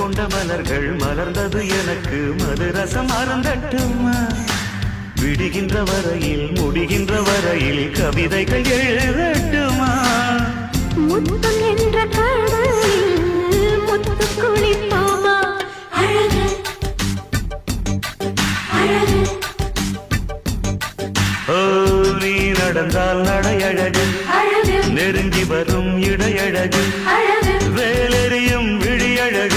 கொண்ட மலர்கள் மலர்ந்தது எனக்கு மதுரசம் அருந்தட்டுமா விடுகின்ற வரையில் முடிகின்ற வரையில் கவிதைகள் எழுதட்டுமா முத்தம் என்ற கடலில் முத்து குளிப்போமா அழகு அழகு ஓ நீ நடந்தால் நடையழகு அழகு நெருங்கி வரும் இடையழகு அழகு வேலெறியும் விழியழகு